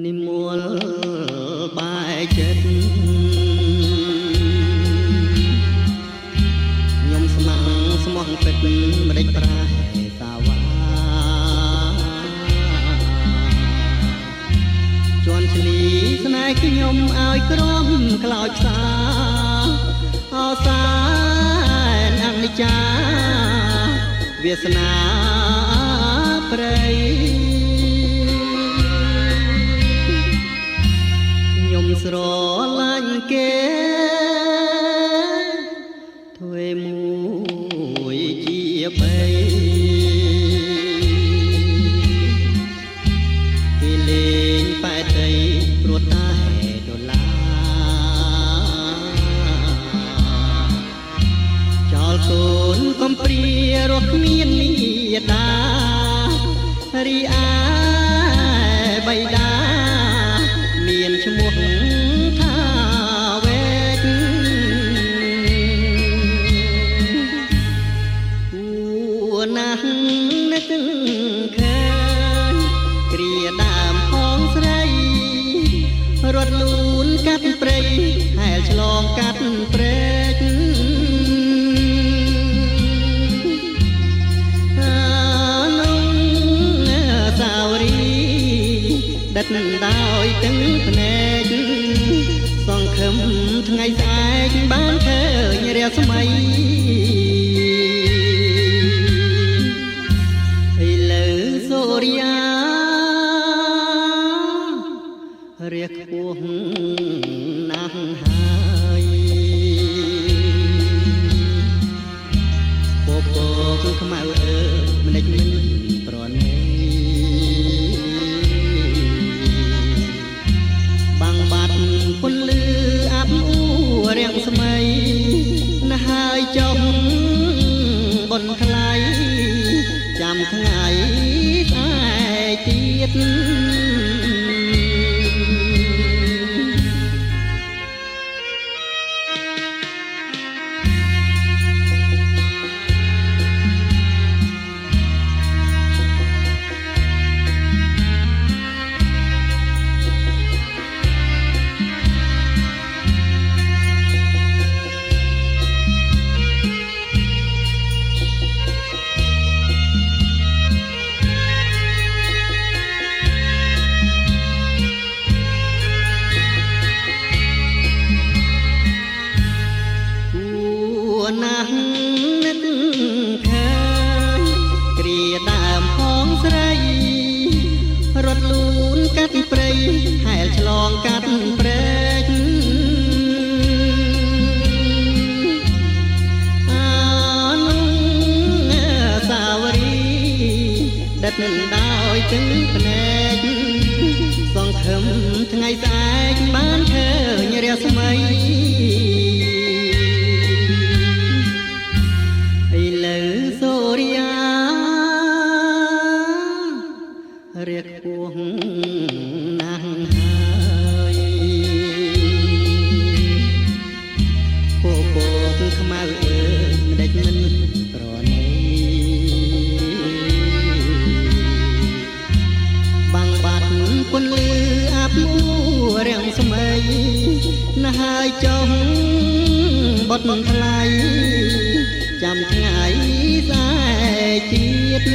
និមលបែកចិត្តខ្ញុំស្ម័គ្រស្មោះពិតមិនដេចប្រែសាវ៉ាជន់ឈ្លីស្នេហ៍ខ្ញុំឲ្យក្រំខ្លោចផ្សាអោសានអនិច្ចាវាសនាព្រៃខ្ញុំស្រឡាញ់គេធ្វើមួយជាបីគេលេងបែកដីព្រោះតែដុល្លារចោលកូនកំព្រារស់គ្មានមេដារីឯបៃតាមានឈ្មោះថាវេកគួរណាស់នឹកឃើញគ្រាដើមផងស្រីរត់លូនកាត់ព្រៃហែលឆ្លងកាត់ព្រែកដិតដោយទាំងភ្នែកសង្ឃឹមថ្ងៃស្អែកបានឃើញរាស្មីឥឡូវសូរិយារាខ្ពស់ណាស់ហើយពពកខ្មៅអើមិនដេចមិនប្រណីពន្លឺអាប់អួររាំងស្មៃណាស់ហើយចុះបនថ្លៃចាំថ្ងៃស្អែកទៀតណាស់នឹកឃើញគ្រាដើមផងស្រីរត់លូនកាត់ព្រៃហែលឆ្លងកាត់ព្រែកអានុសាវរីដិតដោយទាំងភ្នែកសង្ឃឹមថ្ងៃស្អែកបានឃើញរាស្មីសូរិយារាខ្ពស់ណាស់ហើយពពកខ្មៅអើមិនដេចមិនប្រណីបាំងបាត់ពន្លឺអាប់អួររាំងស្មៃណាស់ហើយចុះបត់ថ្លៃចាំថ្ងៃស្អែកទៀត